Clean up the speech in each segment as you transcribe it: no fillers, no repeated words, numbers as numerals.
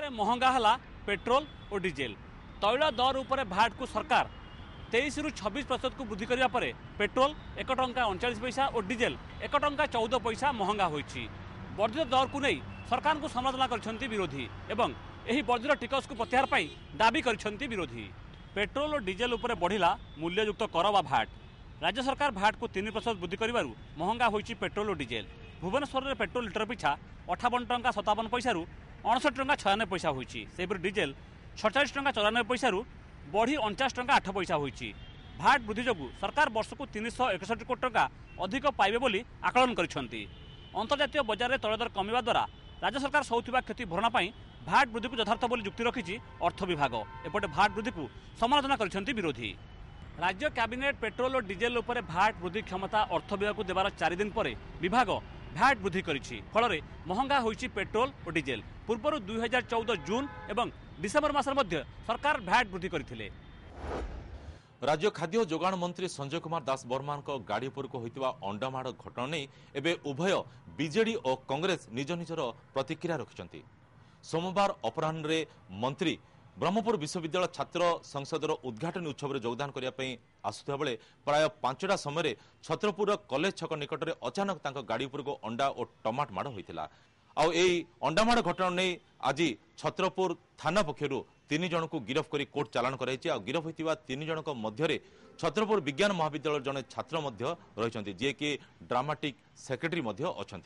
में महंगा है पेट्रोल और डीजेल। तैल दर उपर भाट को सरकार 23 रु 26% को वृद्धि करने पर पेट्रोल 1 टंका 39 पैसा और डीजेल 1 टंका 14 पैसा महंगा होइछि। वर्धित दर को नहीं सरकार को समालोचना करछन्ति विरोधी एवं यही वर्धित टिकस को प्रत्याहार पाई दाबी करछन्ति विरोधी। पेट्रोल और डीजेल उपर बढ़िला मूल्ययुक्त कर वा भाट। राज्य सरकार भाट को 3% वृद्धि करिबारु महंगा होइछि पेट्रोल और डीजेल। भुवनेश्वर में पेट्रोल लिटर पिछा 58 टंका 57 पैसा 59 टंका 96 पैसा होइछि। सेपरि डीजेल 47 टंका 94 पैसा बढ़ी 49 टंका 8 पैसा होइछि। भाट वृद्धि जोगु सरकार वर्ष को 361 कोटी टंका अधिक पाइबे बोली आकलन करिसेंति। अंतर्जातीय बजार में तैल दर कमिबा द्वारा राज्य सरकार सौथिबा क्षति भरणा पाई भाट वृद्धि को यथार्थ बोली जुक्ति रखिछि अर्थ विभाग। एपटे भाट वृद्धि को समालोचना करिसेंति विरोधी। राज्य कैबिनेट पेट्रोल और डीजेल उपर भाट वृद्धि क्षमता अर्थ विभाग को देवार 4 दिन पर विभाग भाट वृद्धि करिछि। फल महंगा होइछि पेट्रोल और डीजेल। पूर्व 2014 जून एवं डिसेम्बर मास मध्य सरकार भाट वृद्धि करथिले। राज्य खाद्य जोगाण मंत्री संजय कुमार दास बर्मान को गाड़ी उपर को होइतिबा अंडामाड़ घटना नहीं एबे उभय बीजेडी और कांग्रेस निज निजर प्रतिक्रिया रखिछन्ति। सोमवार अपराह्न रे मंत्री ब्रह्मपुर विश्वविद्यालय छात्र संसदर उद्घाटन उत्सव में योगदान करने आसुवा बेले प्राय 5टा समय छत्रपुर कलेज छक निकट में अचानक तांको गाड़ी उपर को अंडा और टमाट माड़ होता। आउ एई अंडामाड़ घटना नहीं आज छत्रपुर थाना पक्षर 3 जन को गिरफ्त कर कोर्ट चालाण कराई। गिरफ होता 3 जन मध्य छत्रपुर विज्ञान महाविद्यालय जड़े छात्र रही जी कि ड्रामाटिक सेक्रेटरी अच्छा।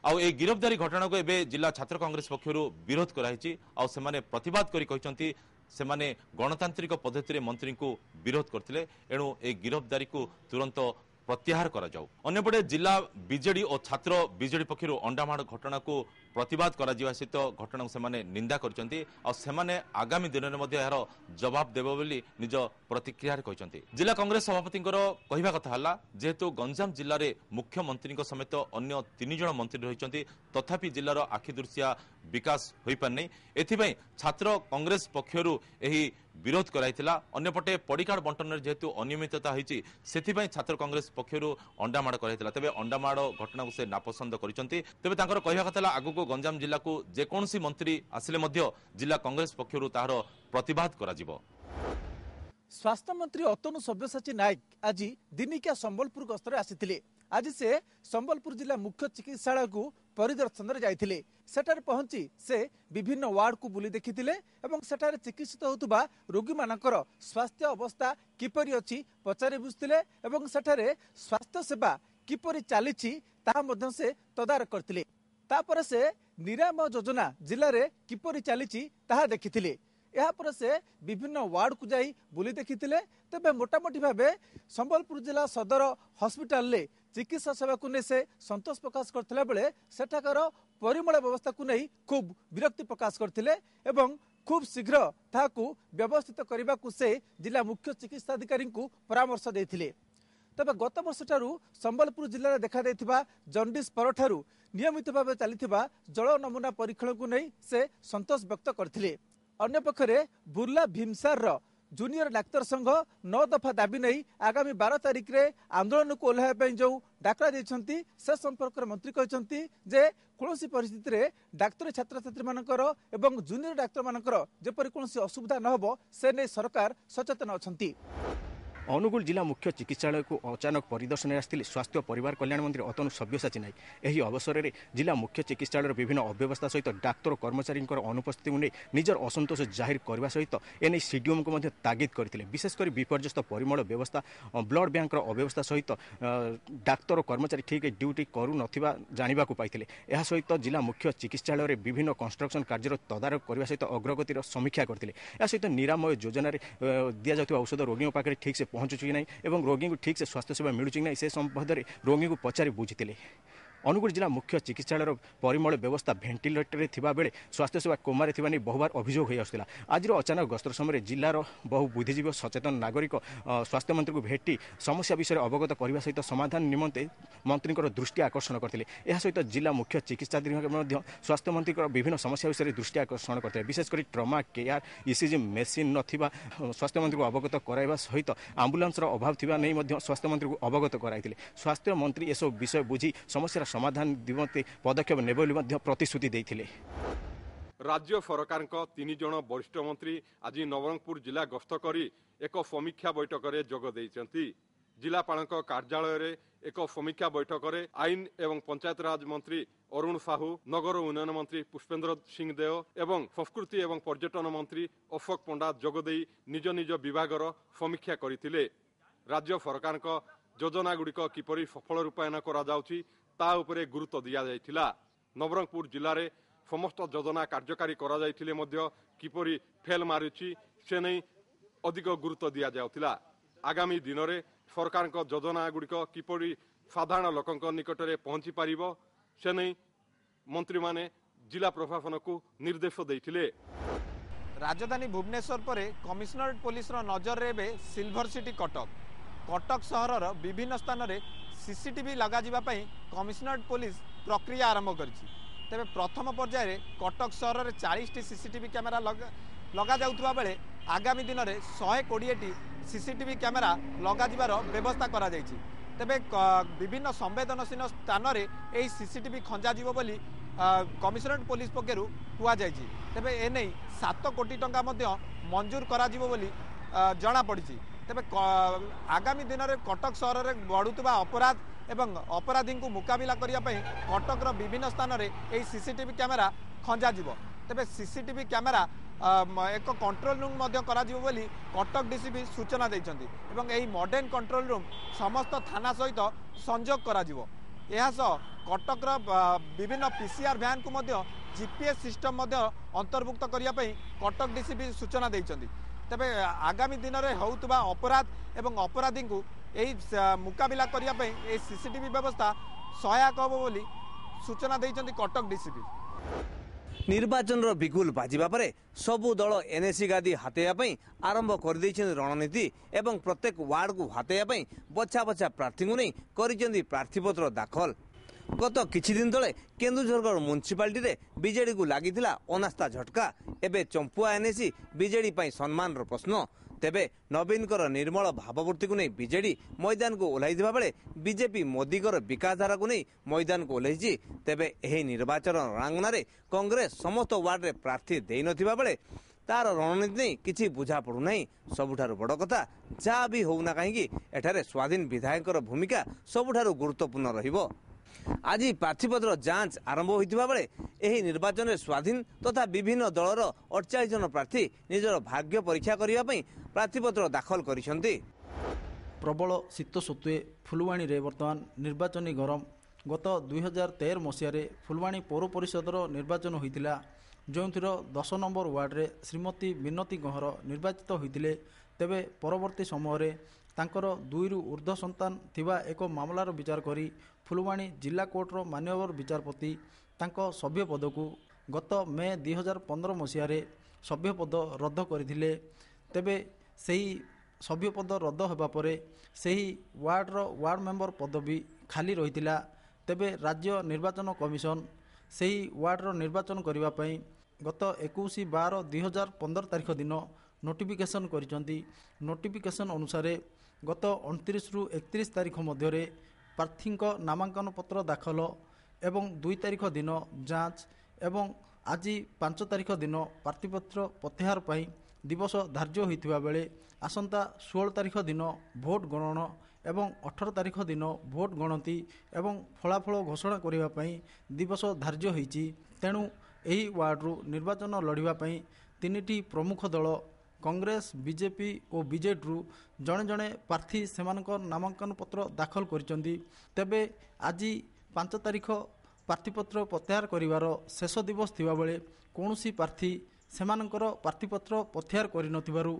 आउ ए गिरफ्तारी घटना को एबे जिला छात्र कांग्रेस पक्षर विरोध कराई। आउ प्रतिवाद करी सेमाने गणतांत्रिक पद्धति मंत्री को विरोध करथिले। एणु ए गिरफ्तारी को तुरंत प्रत्याहार करा जाऊ। अन्यपटे जिला बीजेडी और छात्र बीजेडी पक्षर अंडामाड़ घटना को प्रतिवाद करा जिवा सहित घटना को सेमाने निंदा करछन्ती। आ सेमाने आगामी दिन में यार जवाब देबो बोली निज प्रतिक्रिया कहते। जिला कांग्रेस सभापति कहवा कथा हला जेहेतु गंजाम जिले में मुख्यमंत्री समेत अन्य 3 जन मंत्री रही तथापि जिलार आखिदृशिया विकास हो पारनी। एथिपाई छात्र कांग्रेस पक्षर एही विरोध कराइथिला। अन्यपटे पड़ीकार्ड बंटन जेहेतु अनियमितता होईची सेथिपाई छात्र कांग्रेस पक्षर अंडामाड़ कराइथिला। तेबे अंडामाड़ घटना को से नापसंद करिसंती। तेबे तांकर कहवा कथा आगु को गंजाम जिला को जेकोसी मंत्री आसिले मध्य जिला कांग्रेस पक्षर तार प्रतिवाद करा जिवो। स्वास्थ्य मंत्री अतनु सब्यसाची नायक आज दिनिकिया संबलपुर गस्तर आसिथिले। आज से संबलपुर जिला मुख्य चिकित्सालय को परिदर्शन रे जाइथिले। सेठार पहुंची से विभिन्न वार्ड को बुली देखिथिले एवं सेठार चिकित्सित होतुबा रोगी मानकर स्वास्थ्य अवस्था किपरि अछि पचारि बुझथिले एवं सेठारे स्वास्थ्य सेवा किपरि चालिछि ताहा मध्य से तदारक करथिले। तापर से निरामय योजना जिले में किपरि चालिछि ताहा देखिथिले। यहाँ पर से विभिन्न वार्ड को जाई बुली देखिथिले। तबे मोटामोटी भावे संबलपुर जिला सदर हॉस्पिटल ले चिकित्सा सेवा को नहीं से संतोष प्रकाश करथिला बेले सेठाकर परिमल व्यवस्था को नहीं खूब विरक्ति प्रकाश करथिले एवं खूब शीघ्र ताहाकू व्यवस्थित करने को से जिला मुख्य चिकित्साधिकारी को परामर्श देथिले। तबे गत वर्ष ठारू संबलपुर जिले में देखा देथिबा जंडिस परठारू नियमित भाव चलिथिबा जल नमूना परीक्षण को नहीं से संतोष व्यक्त करथिले। अन्य पक्षरे बुर्ला भीमसार जूनियर डाक्तर संघ 9 दफा दाबी नहीं आगामी 12 तारिख रे आंदोलन को ओह्लाइबा जो डाकरा देछंती से संपर्क मंत्री कहते जे कौन परिस्थिति रे डाक्तर छात्र छात्री मानकर एवं जूनियर डाक्तर मानकर जेपरि कौन असुविधा न हो से नहीं सरकार सचेतन अछंती। अनुगुल जिला मुख्य चिकित्सालय को अचानक परिदर्शन आसते स्वास्थ्य परिवार कल्याण मंत्री अतनु सब्यसाची नायक। यही अवसर में जिला मुख्य चिकित्सालय विभिन्न अव्यवस्था सहित डाक्तर कर्मचारी अनुपस्थिति को निजर असंतोष जाहिर करने सहित एने सीडीएम को तागिद करते। विशेषकर विपर्यस्त परिमल व्यवस्था ब्लड बैंक अव्यवस्था सहित डाक्तर कर्मचारी ठीक ड्यूटी करू नथिबा जानिबा को पाइथिले। यह सहित जिला मुख्य चिकित्सालय विभिन्न कंस्ट्रक्शन कार्य तदारक करने सहित अग्रगतिर समीक्षा करते। यह सहित निरामय योजना दि जाउथिबा औषध रोगी पाखे ठीक से पहुंचुची कि नहीं एवं रोगी को ठीक से स्वास्थ्य सेवा मिलूची कि नहीं से संबंध में रोगी को पचारि बुझीथिले। अनुगुल जिला मुख्य चिकित्सालय परिमल व्यवस्था भेंटिलेटर थिबा बेले स्वास्थ्य सेवा कोमारे थिबा नै बहुबार अभियोग हो आसुला। आज अचानक गस्तर समय जिलार बहु बुद्धिजीवी सचेतन नागरिक स्वास्थ्य मंत्री को भेटी समस्या विषय अवगत करने सहित समाधान निमंते मंत्री दृष्टि आकर्षण करते। यह सहित जिला मुख्य चिकित्साधिकारी स्वास्थ्य मंत्री विभिन्न समस्या विषय दृष्टि आकर्षण करते। विशेषकर ट्रमा केयर ईसीजी मेसीन नथिबा स्वास्थ्य मंत्री को अवगत कराइबा सहित आम्बुलांसर अभाव थिबा नै स्वास्थ्य मंत्री को अवगत कराइथिले। स्वास्थ्य मंत्री एसब विषय बुझी समस्या समाधान निमंते पदक्षेप नेबे प्रतिश्रुति देथिले। राज्य सरकार 3 जन वरिष्ठ मंत्री आज नवरंगपुर जिला गस्त करी एक समीक्षा बैठक में जोग देइचंती। जिलापाल कार्यालय एक समीक्षा बैठक में आईन एवं पंचायत राज मंत्री अरुण साहू, नगर उन्नयन मंत्री पुष्पेन्द्र सिंह देव एवं संस्कृति एवं पर्यटन मंत्री अशोक पंडा जोगदे निज निज विभागर समीक्षा करथिले। राज्य सरकार योजना गुड़िक किपरि सफल रूपायन करा जाउछि ता उपरे गुरुत्व दिया जायथिला। नवरंगपुर जिले में समस्त योजना कार्यकारी करा जायथिले मध्य किपरि फेल मारुछि से नहीं अधिक गुरुत्व दिया जाउथिला। आगामी दिन में सरकार योजना गुड़िक किपरि साधारण लोकंक निकट में पहुंची पारिबो से नहीं मंत्री माने जिला प्रशासन को निर्देश देइथिले। राजधानी भुवनेश्वर पर कमिशनरेट पुलिस नजर रे सिल्वर सिटी कटक सहर विभिन्न स्थान में सीसीटीवी लगाई कमिशनरेट पुलिस प्रक्रिया आरंभ करिछि। तेबे प्रथम पर्याय कटक सहर में 40 सीसीटीवी कैमेरा लगा जाउथबा बेले आगामी दिन में 120 सीसीटीवी कैमेरा लगाजिबार व्यवस्था करा जायछि। तेबे विभिन्न संवेदनशील स्थान में यही सीसीटीवी खंजा जीवो बोली कमिशनरेट पुलिस पक्षरु कुआ जायछि। तेबे एने 7 कोटी टंका मध्य मंजूर करा जीवो बोली जणा पड़िछि। तेबे आगामी दिन में कटक सहर में बढ़ुवा अपराध एवं अपराधी को मुकाबिला करिया पई कटकर विभिन्न स्थान में यही सीसीटीवी कैमेरा खंजा जीवो। तेबे सीसीटीवी कैमेरा एक कंट्रोल रूम मध्य करा जीवो बोली कटक डीसीपी सूचना दैछन्ति एवं एही मॉडर्न कंट्रोल रूम समस्त थाना सहित संयोग करा जीवो। एहासह कटकर विभिन्न पीसीआर वैन को मध्य जीपीएस सिस्टम मध्य अंतर्भुक्त करिया पई कटक डीसीपी सूचना दैछन्ति। तेबे आगामी दिन में होउतबा अपराध एवं अपराधी को यही मुकाबिला करिया पई ए सीसीटीवी व्यवस्था सहायक होबो बोली सूचना दैछन्ति कटक डीसीपी। निर्वाचन बिगुल बाजिबा परे सबु दल एनएसी गादी हातेया आरंभ कर रणनीति एवं प्रत्येक वार्ड को हातेया बछा बछा प्रार्थी को नहीं करिसेंती प्रार्थीपत्र दाखल। गत किछि दिन तले केन्दुझरगढ़ म्युनिसिपालिटी रे बीजेडी को लागिथिला अनास्था झटका। एबे चंपुआ एनएसी बीजेडी पई सम्मान रो प्रश्न। तेबे नवीन कर निर्मल भावपूर्ति को नहीं बीजेडी मैदान को ओह्लाई दिबा बेले बीजेपी मोदी कर विकासधारा को नहीं मैदान को ओह्लाइछि। तेबे एही निर्वाचन रणांगना रे कांग्रेस समस्त वार्ड रे प्रार्थी देई नथिबा बेले तार रणनीति नहीं किछि बुझा पड़ू नहीं। सबुठारु बड़ कथा जहाँ भी होउना कहीं एठारे स्वाधीन विधायक भूमिका सबुठारु गुरुत्वपूर्ण रहिबो। आज प्रार्थीपत्र जांच आरंभ होइतिबा बेले एही निर्वाचन में स्वाधीन तथा विभिन्न दलर 48 जन प्रार्थी निजर भाग्य परीक्षा करिया पई प्रार्थीपत्र दाखल करिसेंती। प्रबल शीत सत्वे फुलवाणी रे वर्तमान निर्वाचनी गरम। गत 2013 मसीह फुलवाणी पौर परिषदर निर्वाचन होइतिला जोंथिर 10 नंबर वार्ड रे श्रीमती मिनती गहर निर्वाचित होइतिले। तेबे परवर्ती समय तांकर 2 रु ऊर्ध्व संतान थिबा एक मामलार विचार करी फुलवाणी जिला कोर्टर मान्यवर विचारपति तांको सभ्य पद को गत मे 2015 मसीह सभ्य पद रद्द करथिले। तेबे सही सभ्य पद रद्द होबा परे सही वार्ड मेंबर पद भी खाली रहितिला। तेबे राज्य निर्वाचन कमिशन सही वार्डर निर्वाचन करिबा पई गत 21/12/2015 तारिख दिन नोटिफिकेशन करिसंती। नोटिफिकेशन अनुसार गत 29 रु 31 तारिख मध्य प्रार्थी नामांकन पत्र दाखल एवं 2 तारिख दिन जांच एवं आज 5 तारिख दिन प्रार्थीपत्र प्रत्याहार पाई दिवस धार्य होइतिबा बेले आसंता 16 तारिख दिन भोट गणना एवं 18 तारिख दिन भोट गणति एवं फलाफल घोषणा करिबा पई दिवस धार्य होइछि। तेणु एही वार्डरू निर्वाचन लड़िबा पई 3टी प्रमुख दल कांग्रेस बीजेपी और बीजेडी जड़े जड़े प्रार्थी सेमानकर नामांकन पत्र दाखल करिसेंती। तेबे आज 5 तारिख प्रार्थीपत्र प्रत्याहार करिवार शेष दिवस थिबा बेले कोनोसी प्रार्थी सेमानकर प्रार्थीपत्र प्रत्याहार करिनथिबारु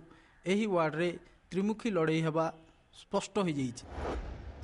एही वार्ड रे त्रिमुखी लड़ाई हेबा स्पष्ट हो जाइछि।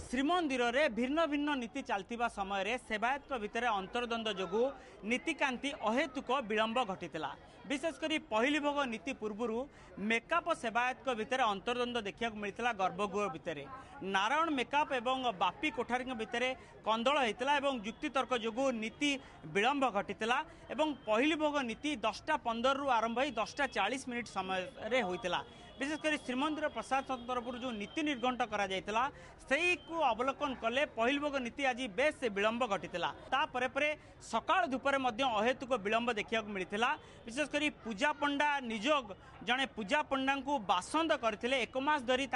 श्रीमंदिर रे भिन्न भिन्न नीति चलतिबा समय रे सेवायत भितर अंतर्द्वंद जोगु नीतिकांति अहेतुक विलंब घटितला। विशेषकर पहली भोग नीति पूर्व मेकअप सेवायत भितर अंतर्द्वंद देखा मिलता। गर्भगृह भितर नारायण मेकअप एवं बापी कोठारी भितर कंदल होता और युक्तितर्क जोगु नीति विलंब घटितला। पहली भोग नीति 10:15 रु आरंभ हो 10:40 समय होता। विशेषकर श्रीमंदिर प्रशासन तरफ जो नीति निर्घंट करा जायतिला सेही को अवलोकन कले पहिल भोग नीति आज बेस विलंब घटिला तापर परे सकाळ धूपरे मध्य अहेतुक विलंब देखा मिलता विशेषकर पूजा पंडा निजोग जड़े पूजा पंडा को बासंद करते एक मास धरी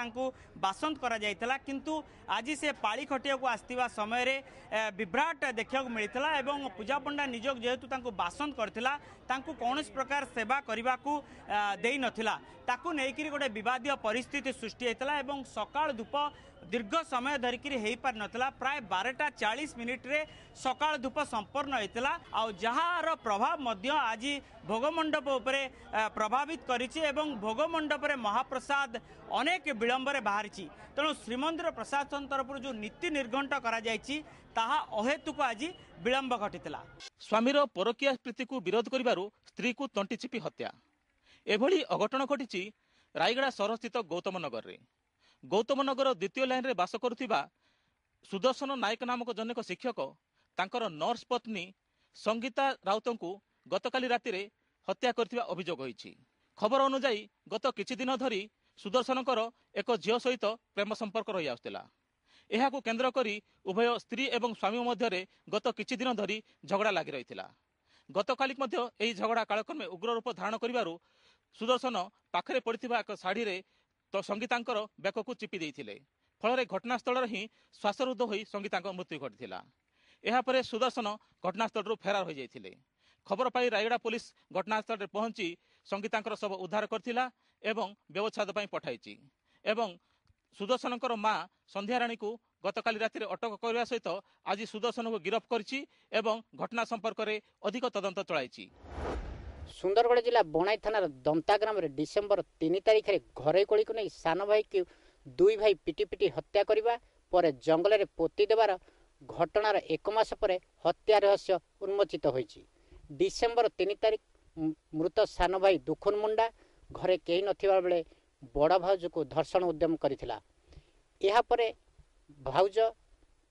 बासंद करा जायतिला किंतु आज से पाली खटिया को आसवा समय विभ्राट देखा मिलता एवं पूजा पंडा निजोग जेहेतु बासंद करथिला तांकु कौन प्रकार सेवा करने को दे नथिला ताकू नेकिरी गोटे विवादीय परिस्थिति सृष्टि होता एवं सकाळ धूप दीर्घ समय धरिकी हो पार नथिला प्राय 12:40 रे सकाळ धूप संपन्न होता आ जार प्रभाव मध्य आज भोगमंडप उपरे प्रभावित करिछि एवं भोगमंडप रे महाप्रसाद अनेक विलंब रे बाहरिछि तेणु श्रीमंदिर प्रशासन तरफ जो नीति निर्घंट करा जायछि ताहा अहेतुक आज विलंब घटितला। स्वामीर परकीया प्रीति को विरोध करिबारु स्त्री को तंटी चिपी हत्या एभली अघटन घटिछि रायगड़ा सहर स्थित गौतम नगर रे। गौतम नगर द्वितीय लाइन रे बास करुथिबा सुदर्शन नायक नामक जनेक शिक्षक तांकर नर्स पत्नी संगीता राउत को गतकाली राति रे हत्या करथिबा अभियोग होईछि। खबर अनुसार गत किछि दिन धरी सुदर्शनकर एक झियो सहित प्रेम संपर्क रही आउथिला। एहाकु केंद्र करी उभय स्त्री एवं स्वामी मध्य गत किछि दिन धरी झगड़ा लागि रहिथिला। गतकाली मध्य एही झगड़ा कालक्रमे उग्र रूप धारण करिबारु सुदर्शन पाखरे पड़िथिबा एक साड़ी रे तो संगीतांकर बेक को चिपी देइथिले फल घटनास्थल ही श्वासरुद्ध होई संगीतांक मृत्यु घटिथिला। एहा परे सुदर्शन घटनास्थल फेरार हो जाइथिले। खबर पाई रायगड़ा पुलिस घटनास्थल रे पहुंची संगीतांकर शव उद्धार करथिला एवं व्यवच्छेद पई पठाइछि एवं सुदर्शनकर मां संध्याराणी को गतकाली राति अटक करने सहित आज सुदर्शन को गिरफ्त करिछि एवं घटना संपर्क में अधिक तदंत चलाइछि। सुंदरगढ़ जिला बणाई थाना दंता ग्राम रे डिसेंबर 3 तारिख रे घरे कोली को नहीं सान भाई के दुई भाई पिटी पिटी हत्या करबा पर जंगल रे पोती देवार घटनार एक मास पर हत्या रहस्य उन्मोचित होईछि। डिसेंबर 3 तारिख मृत सान भाई दुखन मुंडा घरे केही नथिबा बेले बड़ भाउज को धर्षण उद्यम करिथिला। एहा परे भाउज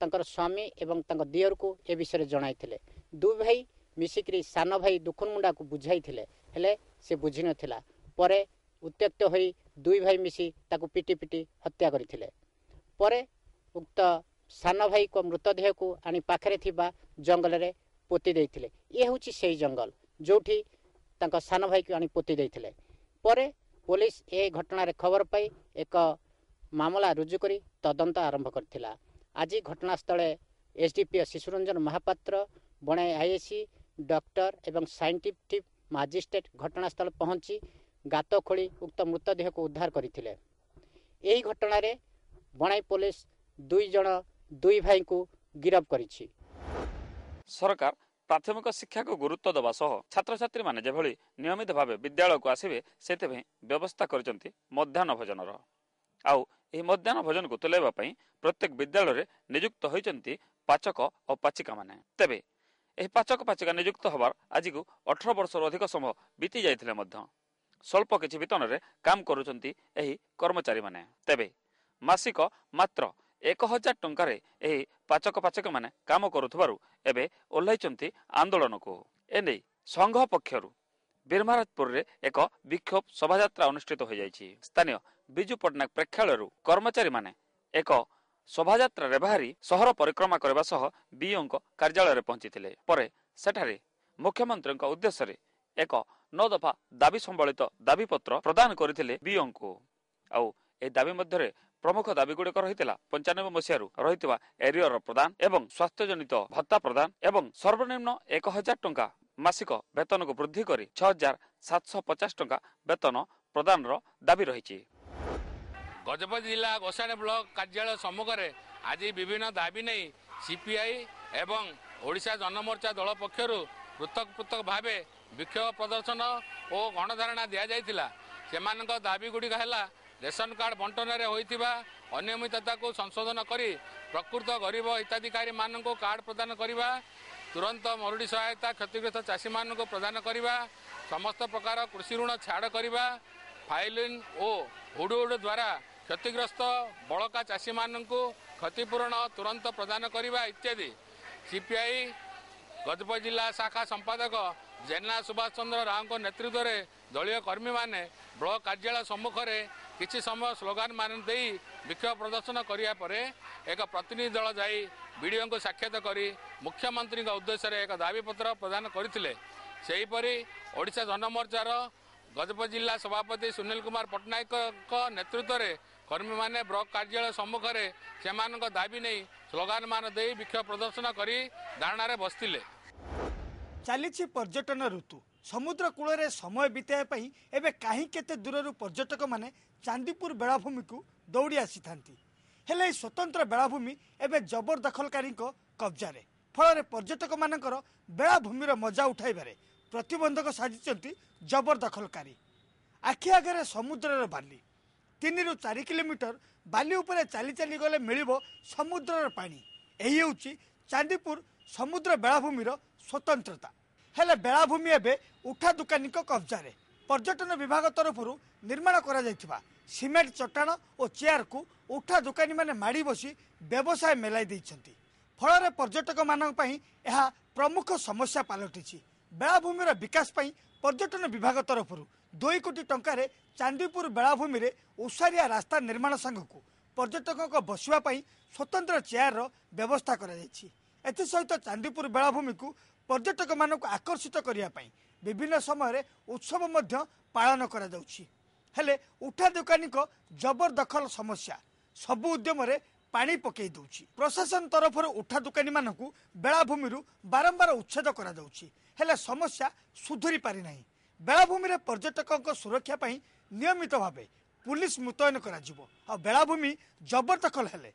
तांकर स्वामी एवं तांकर दियर को ए विषय जणाइथिले। दुई भाई मिसिक्री सान भाई दुखन मुंडा को बुझाइथिले हेले से बुझी नथिला परे उत्त्यक्त होई दुई भाई मिसी ताकू पिटी पिटी हत्या करिथिले। परे उक्त सान भाई को मृतदेह को आनी पाखरे थिबा जंगल रे पोती देइथिले। ए होची सेही जंगल जोठी तांकर सान भाई को आनी पोती देइथिले। परे पुलिस ए घटना रे खबर पाई एक मामला रुजु करी तदंत आरंभ करथिला। आज घटनास्थल एसडीपीओ शिशुरंजन महापात्र बणाई आईएससी डॉक्टर एवं साइंटिफिक मजिस्ट्रेट घटनास्थल पहुंची गात खोली उक्त मृतदेह को उद्धार करथिले। एही घटना रे बणाई पुलिस दुई भाई को गिरफ्त करिछि। सरकार प्राथमिक शिक्षा को गुरुत्व देवा सह छात्र छात्री माने जेभली नियमित भाव विद्यालय को आसिबे सेते व्यवस्था करचंती मध्याह्न भोजनर आउ एही मध्याह्न भोजन को तुलाइबा पई प्रत्येक विद्यालय रे नियुक्त होइचंती पाचक और पाचिका माने। तेबे एही पाचक पाचिका नियुक्त होबार आज को 18 वर्ष अधिक समय बीती जाइथिले मध्य स्वल्प किछि वेतन रे काम करूचंती एही कर्मचारी माने। तेबे मासिक मात्र 1000 टंका एही पाचक पाचक माने काम करुथबारु एबे ओल्लाइचंती आंदोलन को। एने संघ पक्षरु बीरमहाराजपुर रे एक विक्षोभ शोभायात्रा अनुष्ठित हो जाइछि। स्थानीय बिजु पटनायक प्रेक्षालय कर्मचारी माने एक शोभायात्रा रे बाहरी शहर परिक्रमा करबा सह बीओ कार्यालय रे पहुंचीथिले। परे सेठारे मुख्यमंत्री उद्देश्य रे एक 9 दफा दाबी संबलित दाबी पत्र प्रदान करथिले बीओ को। आउ ए दाबी मध्य प्रमुख दाबी गुड़िक रही 95 मसीह रही एरियर प्रदान एवं स्वास्थ्य जनित भत्ता प्रदान एवं सर्वनिम्न 1000 टंका मासिक वेतन को वृद्धि कर 6750 टंका वेतन प्रदान दाबी रही। गजपति जिला गोसाणी ब्लॉक कार्यालय सम्मुख में आज विभिन्न दाबी नहीं सीपीआई एवं ओडिशा जनमोर्चा दल पक्षर पृथक पृथक भाव विक्षोभ प्रदर्शन और गणधारणा दि जाइथिला। सेमानक दाबी गुड़िक है रेशन कार्ड बंटन में होइथिबा अनियमितता को संशोधन करी प्रकृत गरीब हिताधिकारी मानक कार्ड प्रदान करने तुरंत मरुड़ी सहायता क्षतिग्रस्त चाषी मानक प्रदान करने समस्त प्रकार कृषि ऋण छाड़ करने फाइलिन और हुडुहुड द्वारा क्षतिग्रस्त बड़का चाषी मानक क्षतिपूरण तुरंत प्रदान करने इत्यादि सीपीआई गजपति जिला शाखा संपादक जेना सुभाष चंद्र राव नेतृत्व में ଦଳୀୟ କର୍ମୀମାନେ ବ୍ଲକ କାର୍ଯ୍ୟାଳୟ ସମ୍ମୁଖରେ କିଛି ସମୟ ସ୍ଲୋଗାନ ମାନ ଦେଇ ବିକ୍ଷୋଭ ପ୍ରଦର୍ଶନ କରିବା ପରେ ଏକ ପ୍ରତିନିଧି ଦଳ ଯାଇ ବିଡିଓଙ୍କୁ ସାକ୍ଷାତ କରି ମୁଖ୍ୟମନ୍ତ୍ରୀଙ୍କ ଉଦ୍ଦେଶ୍ୟରେ ଏକ ଦାବିପତ୍ର ପ୍ରଦାନ କରିଥିଲେ। ସେହିପରି ଓଡ଼ିଶା ଜନମୋର୍ଚ୍ଚାର ଗଜପତି ଜିଲ୍ଲା ସଭାପତି ସୁନୀଲ କୁମାର ପଟ୍ଟନାୟକଙ୍କ ନେତୃତ୍ୱରେ କର୍ମୀମାନେ ବ୍ଲକ କାର୍ଯ୍ୟାଳୟ ସମ୍ମୁଖରେ ସେମାନଙ୍କ ଦାବି ନେଇ ସ୍ଲୋଗାନ ମାନ ଦେଇ ବିକ୍ଷୋଭ ପ୍ରଦର୍ଶନ କରି ଧାରଣାରେ ବସିଥିଲେ। ଚାଲିଛି ପର୍ଯ୍ୟଟନ ଋତୁ। ସମୁଦ୍ର କୂଳରେ ସମୟ ବିତାଇବା ପାଇଁ ଏବେ କାହିଁ କେତେ ଦୂରରୁ ପର୍ଯ୍ୟଟକ ମାନେ ଚାନ୍ଦିପୁର ବେଳାଭୂମିକୁ ଦୌଡ଼ି ଆସିଥାନ୍ତି। ହେଲେ ଏହି ସ୍ୱତନ୍ତ୍ର ବେଳାଭୂମି ଏବେ ଜବରଦଖଲକାରୀଙ୍କ କବ୍ଜାରେ। ଫଳରେ ପର୍ଯ୍ୟଟକ ମାନଙ୍କର ବେଳାଭୂମିର ମଜା ଉଠାଇବାରେ ପ୍ରତିବନ୍ଧକ ସାଜିଛନ୍ତି ଜବରଦଖଲକାରୀ। ଆଖି ଆଗରେ ସମୁଦ୍ରର ବାଲି, 3 ରୁ 4 କିଲୋମିଟର ବାଲି ଉପରେ ଚାଲି ଚାଲି ଗଲେ ମିଳିବ ସମୁଦ୍ରର ପାଣି। ଏହି ହେଉଛି ଚାନ୍ଦିପୁର ସମୁଦ୍ର ବେଳାଭୂମିର ସ୍ୱତନ୍ତ୍ରତା। ହେଲେ ବେଳାଭୂମି ଏବେ ଉଠା ଦୋକାନୀଙ୍କ କବ୍ଜାରେ। पर्यटन विभाग तरफ निर्माण करा सिमेंट चट्टाण और चेयर को उठा दुकानी माने माड़ी बसी व्यवसाय मेलाई देइछंती। फल पर्यटक मानक पई यह प्रमुख समस्या पलटि। बेलाभूमिर विकास पई पर्यटन विभाग तरफ 2 कोटी टंकार चांदीपुर बेलाभूमि रे उसारिया रास्ता निर्माण संघ पर्यटकों बसवा पई स्वतंत्र चेयर व्यवस्था करा जायछि। एथि सहित चांदीपुर बेलाभूमि को पर्यटक मानक आकर्षित करिया पई विभिन्न समय उत्सव मध्य पालन करा जाउछि। हेले उठा दुकानी को जबरदखल समस्या सबु उद्यम रे पानी पकई दउछि। प्रशासन तरफ उठा दुकानी मानक बेलाभूमि बारंबार उच्छेद करा जाउछि। हेले समस्या सुधुरी पारि नाही। बेलाभूमि रे पर्यटकों सुरक्षा पई नियमित भावे पुलिस मुतयन करा जिवो। आ बेलाभूमि जबरदखल हेले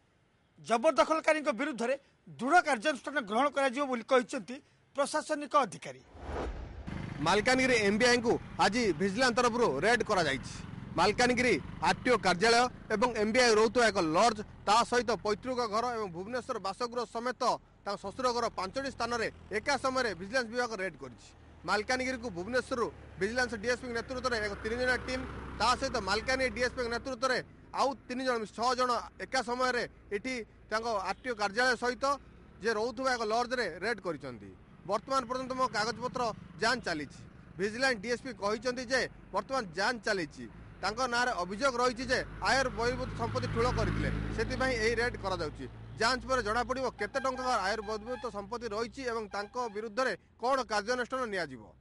जबरदखलकारी विरुद्ध रे दृढ़ कार्यानुष्ठान ग्रहण करा जिवो बोली कहिसंती प्रशासनिक अधिकारी। मालकानगिरी एमबीआई को आज विजिलेंस तरफ रेड करा जायछि। मालकानगिरी आरटीओ कार्यालय एवं एमबीआई रोहुआ एक लॉज ता सहित पैतृक घर और भुवनेश्वर बासगृह समेत शशुर घर 5टी स्थान में एका समय विजिलेंस विभाग रेड करिछि। मालकानगिरी को भुवनेश्वर विजिलेंस डीएसपी नेतृत्व में एक 3 जन टीम ता सहित मालकानगिरी डीएसपी नेतृत्व में आउ 3 जन 6 जन एका समय एटी आरटीओ कार्यालय सहित जे रोहुआ एक लॉज रे रेड करिसंती। वर्तमान पर्यंत मो कागज पत्र जांच चली। विजिलेंस डीएसपी कहते जे वर्तमान जांच चली नारे अभियोग रही आयर बहिर्भूत संपत्ति ठूल करते से रेड करा जाउछि। जांच पर जना पड़िबो केते टंका आयर बहिर्भूत संपत्ति रही विरुद्ध में कौन कार्यानुष्ठान निया जिवो।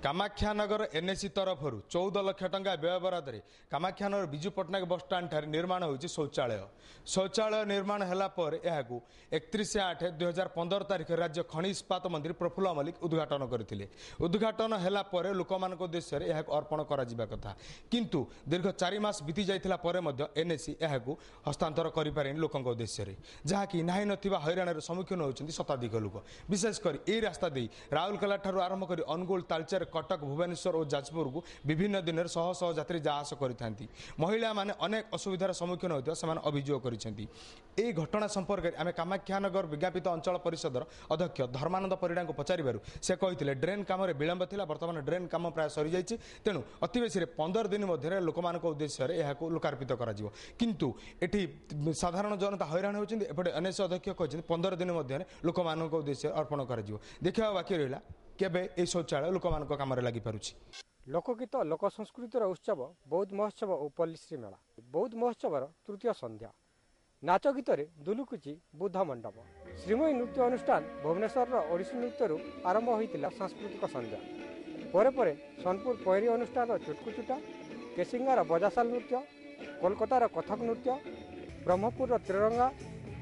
कामाख्यानगर एनएसी तरफ 14 लाख टंका व्यय बरादरे कामाख्यानगर विजु पट्टनायक बस स्टाण्ड ठारे निर्माण होइछि शौचालय। शौचालय निर्माण होला पर एहाकू 31/8/2015 तारिख राज्य खनि इस्पात मंत्री प्रफुल्ल मल्लिक उद्घाटन करथिले। उद्घाटन होला पर लोकमानक उद्देश्य रे एहाकू अर्पण करा जिबा कथा, किंतु दीर्घ 4 मास बीती जाइथिला पर मध्य एनएसी एहाकू हस्तांतर करि पारेन लोकंक उद्देश्य रे, जहा कि नाही नथिबा हैराणर सम्मुखीन होउछन्ती शताधिक लोक। विशेष करी ए रास्ता देई राउरकेला ठारू आरंभ करी अनुगुल तालचेर कटक भुवनेश्वर और जाजपुर को विभिन्न दिन में शह शह यात्री जा आस करथांती। महिला माने अनेक असुविधार सम्मुखीन होता से अभियोग करिसेंती। ए घटना संपर्क में आम कामाख्यानगर विज्ञापित अंचल परिषदर अध्यक्ष धर्मानंद परिडा को पचारू से कहते ड्रेन काम विलंब था। बर्तमान ड्रेन काम प्राय सरी जाइए, तेणु अति बेसी 15 दिन मध्य लोक उद्देश्य यह लोकार्पित कर किंतु एटी साधारण जनता हैरान होती। एपटे एनएससी अध्यक्ष कहते 15 दिन मध्य लोक उद्देश्य अर्पण कर देखा बाकी रहा केबे ए शौचालय लोक काम लगी पारुछि। लोकगीत लोक संस्कृतिर उत्सव बौद्ध महोत्सव और पल्लीश्री मेला। बौद्ध महोत्सवर तृतीय संध्या नाच गीत दुलुकुची बुद्ध मंडप। श्रीमयी नृत्य अनुष्ठान भुवनेश्वर ओडिसी नृत्य आरंभ होता सांस्कृतिक संध्या परे परे सोनपुर पहरी अनुष्ठान चुटकुचुटा, केसिंगार बजासाल नृत्य, कोलकातार कथक नृत्य, ब्रह्मपुर त्रिरंगा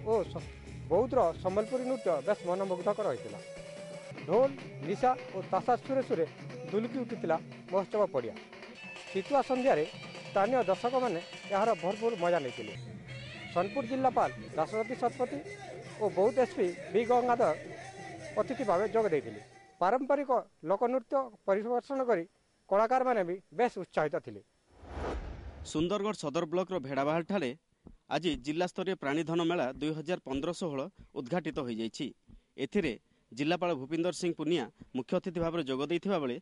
और बौद्धर सम्बलपुरी नृत्य बेस मनमुग्धकर होता। ढोल निशा और ताशा सुरे सुरे दुलकी उठिला महोत्सव पड़िया। शीतुआ संध्यारे स्थानीय दर्शक मैंने यार भरपूर मजा लेते। सोनपुर जिलापाल दाशरथी शतपथी और बौद्ध एसपी बी गंगाधर अतिथि भाव जोग देते। पारंपरिक लोकनृत्य परिदर्शन कर कलाकार मैंने भी बेस उत्साहित थे। सुंदरगढ़ सदर ब्लॉक भेड़ाबाहाल ठारे आज जिला स्तरीय प्राणीधन मेला 2015-16 उद्घाटित हो जाइछि। एथिरे जिलापाल भूपिंदर सिंह पुनिया मुख्य अतिथि भाव जोग देइथिबा बेले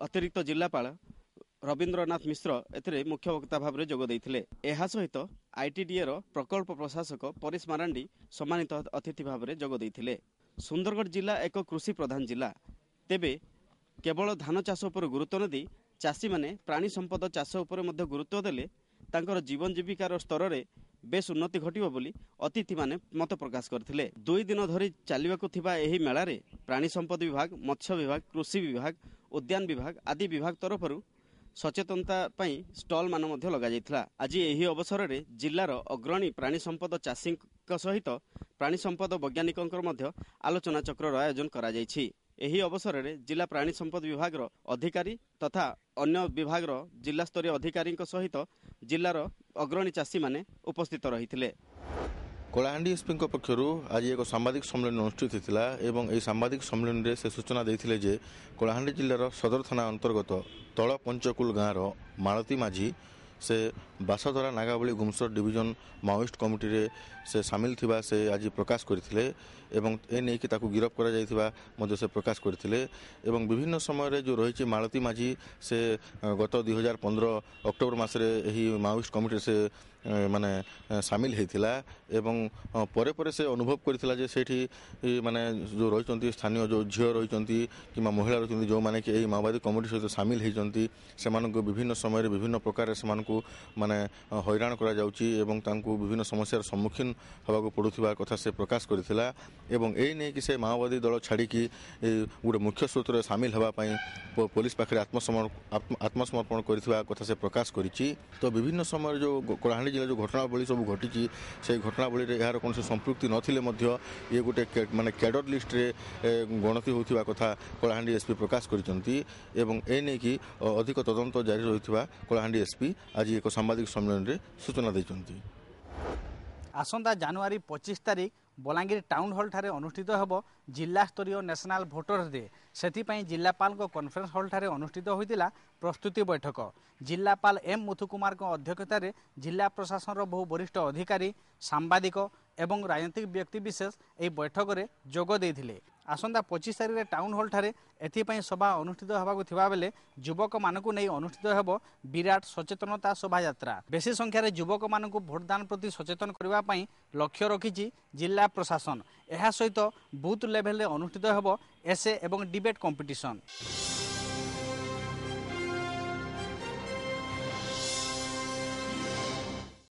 अतिरिक्त जिलापाल रवींद्रनाथ मिश्र एथिरे मुख्य वक्ता भाव जोग देइथिले। एहा सहित आईटीडीएर प्रकल्प प्रशासक परेश मारांडी सम्मानित अतिथि भाव जोग देइथिले। सुंदरगढ़ जिला एक कृषि प्रधान जिला, तेबे केवल धान चाष पर गुरुत्व न दी ଚାଷୀମାନେ ପ୍ରାଣୀ ସମ୍ପଦ ଚାଷ ଉପରେ ମଧ୍ୟ ଗୁରୁତ୍ୱ ଦେଲେ ତାଙ୍କର ଜୀବନ ଜୀବିକାର ସ୍ତରରେ ବେଶ୍ ଉନ୍ନତି ଘଟିବ ବୋଲି ଅତିଥିମାନେ ମତ ପ୍ରକାଶ କରିଥିଲେ। 2 ଦିନ ଧରି ଚାଲିବାକୁ ଥିବା ଏହି ମେଳାରେ ପ୍ରାଣୀ ସମ୍ପଦ ବିଭାଗ, ମତ୍ସ୍ୟ ବିଭାଗ, କୃଷି ବିଭାଗ, ଉଦ୍ୟାନ ବିଭାଗ ଆଦି ବିଭାଗ ତରଫରୁ ସଚେତନତା ପାଇଁ ଷ୍ଟଲ୍ ମାନ ମଧ୍ୟ ଲଗାଯାଇଥିଲା। ଆଜି ଏହି ଅବସରରେ ଜିଲ୍ଲାର ଅଗ୍ରଣୀ ପ୍ରାଣୀ ସମ୍ପଦ ଚାଷୀଙ୍କ ସହିତ ପ୍ରାଣୀ ସମ୍ପଦ ବୈଜ୍ଞାନିକଙ୍କର ମଧ୍ୟ ଆଲୋଚନା ଚକ୍ରର ଆୟୋଜନ କରାଯାଇଛି। ଏହି ଅବସରରେ ଜିଲ୍ଲା ପ୍ରାଣୀ ସମ୍ପଦ ବିଭାଗର ଅଧିକାରୀ ତଥା ଅନ୍ୟ ବିଭାଗର ଜିଲ୍ଲାସ୍ତରୀୟ ଅଧିକାରୀଙ୍କ ସହିତ ଜିଲ୍ଲାର ଅଗ୍ରଣୀ ଚାଷୀମାନେ ଉପସ୍ଥିତ ରହିଥିଲେ। କଳାହାଣ୍ଡି ଏସ୍ପିଙ୍କ ପକ୍ଷରୁ ଆଜି ଏକ ସାମ୍ବାଦିକ ସମ୍ମିଳନୀ ଅନୁଷ୍ଠିତ ହୋଇଥିଲା ଏବଂ ଏହି ସାମ୍ବାଦିକ ସମ୍ମିଳନୀରେ ସେ ସୂଚନା ଦେଇଥିଲେ ଯେ କଳାହାଣ୍ଡି ଜିଲ୍ଲାର ସଦର ଥାନା ଅନ୍ତର୍ଗତ ତଳ ପଞ୍ଚକୁଲ ଗାଁର ମାଳତୀ ମାଝୀ ସେ ବାସଧରା ନାଗାବଳୀ ଗୁମସର ଡିଭିଜନ ମାଓଇଷ୍ଟ କମିଟିରେ ସେ ସାମିଲ ଥିବା ସେ ଆଜି ପ୍ରକାଶ କରିଥିଲେ ଏବଂ ଏ ନେଇକି ତାକୁ ଗିରଫ କରାଯାଇଥିବା ମଧ୍ୟ ସେ ପ୍ରକାଶ କରିଥିଲେ ଏବଂ ବିଭିନ୍ନ ସମୟରେ ଯେଉଁ ରହିଛି ମାଳତୀ ମାଝୀ ସେ ଗତ 2015 ଅକ୍ଟୋବର ମାସରେ ଏହି ମାଓଇଷ୍ଟ କମିଟିରେ ସେ ମାନେ ସାମିଲ ହୋଇଥିଲା ଏବଂ ପରେ ପରେ ସେ ଅନୁଭବ କରିଥିଲା ଯେ ସେଇଠି ମାନେ ଯେଉଁ ରହିଛନ୍ତି ସ୍ଥାନୀୟ ଯେଉଁ ଝିଅ ରହିଛନ୍ତି କିମ୍ବା ମହିଳା ରହିଛନ୍ତି ଯେଉଁମାନେ କି ଏହି ମାଓବାଦୀ କମିଟି ସହିତ ସାମିଲ ହୋଇଛନ୍ତି ସେମାନଙ୍କୁ ବିଭିନ୍ନ ସମୟରେ ବିଭିନ୍ନ ପ୍ରକାର ସେମାନଙ୍କୁ ମାନେ ହଇରାଣ କରାଯାଉଛି ଏବଂ ତାଙ୍କୁ ବିଭିନ୍ନ ସମସ୍ୟାର ସମ୍ମୁଖୀନ ହେବାକୁ ପଡ଼ୁଥିବା କଥା ସେ ପ୍ରକାଶ କରିଥିଲା ଏବଂ ଏହି ନେଇକି ସେ ମାଓବାଦୀ ଦଳ ଛାଡ଼ିକି ଗୋଟେ ମୁଖ୍ୟ ସ୍ରୋତରେ ସାମିଲ ହେବା ପାଇଁ ପୋଲିସ ପାଖରେ ଆତ୍ମସମର୍ପଣ କରିଥିବା କଥା ସେ ପ୍ରକାଶ କରିଛି। ତ ବିଭିନ୍ନ ସମୟରେ ଯେଉଁ କଳାହାଣ୍ଡି ଜିଲ୍ଲା ଯେଉଁ ଘଟଣାବଳୀ ସବୁ ଘଟିଛି ସେହି ଘଟଣାବଳୀରେ ଏହାର କୌଣସି ସମ୍ପୃକ୍ତି ନଥିଲେ ମଧ୍ୟ ଇଏ ଗୋଟେ ମାନେ କ୍ୟାଡର ଲିଷ୍ଟରେ ଗଣତି ହେଉଥିବା କଥା କଳାହାଣ୍ଡି ଏସ୍ପି ପ୍ରକାଶ କରିଛନ୍ତି ଏବଂ ଏ ନେଇକି ଅଧିକ ତଦନ୍ତ ଜାରି ରହିଥିବା କଳାହାଣ୍ଡି ଏସ୍ପି ଆଜି ଏକ ସାମ୍ବାଦିକ ସମ୍ମିଳନୀରେ ସୂଚନା ଦେଇଛନ୍ତି। ଆସନ୍ତା ଜାନୁଆରୀ 25 ତାରିଖ ବଲାଙ୍ଗୀର ଟାଉନ୍ ହଲ୍ ଠାରେ ଅନୁଷ୍ଠିତ ହେବ ଜିଲ୍ଲାସ୍ତରୀୟ ନ୍ୟାସନାଲ୍ ଭୋଟର୍ସ ଡେ। ସେଥିପାଇଁ ଜିଲ୍ଲାପାଳଙ୍କ କନଫରେନ୍ସ ହଲ୍ ଠାରେ ଅନୁଷ୍ଠିତ ହୋଇଥିଲା ପ୍ରସ୍ତୁତି ବୈଠକ। ଜିଲ୍ଲାପାଳ ଏମ୍ ମୁଥୁକୁମାରଙ୍କ ଅଧ୍ୟକ୍ଷତାରେ ଜିଲ୍ଲା ପ୍ରଶାସନର ବହୁ ବରିଷ୍ଠ ଅଧିକାରୀ, ସାମ୍ବାଦିକ ଏବଂ ରାଜନୈତିକ ବ୍ୟକ୍ତିବିଶେଷ ଏହି ବୈଠକରେ ଯୋଗ ଦେଇଥିଲେ। ଆସନ୍ତା 25 ତାରିଖରେ ଟାଉନ୍ ହଲ୍ ଠାରେ ଏଥିପାଇଁ ସଭା ଅନୁଷ୍ଠିତ ହେବାକୁ ଥିବାବେଳେ ଯୁବକମାନଙ୍କୁ ନେଇ ଅନୁଷ୍ଠିତ ହେବ ବିରାଟ ସଚେତନତା ଶୋଭାଯାତ୍ରା। ବେଶୀ ସଂଖ୍ୟାରେ ଯୁବକମାନଙ୍କୁ ଭୋଟଦାନ ପ୍ରତି ସଚେତନ କରିବା ପାଇଁ ଲକ୍ଷ୍ୟ ରଖିଛି ଜିଲ୍ଲା ପ୍ରଶାସନ। ଏହା ସହିତ ବୁଥ୍ ଲେଭେଲରେ ଅନୁଷ୍ଠିତ ହେବ ଏସେ ଏବଂ ଡିବେଟ୍ କମ୍ପିଟିସନ୍।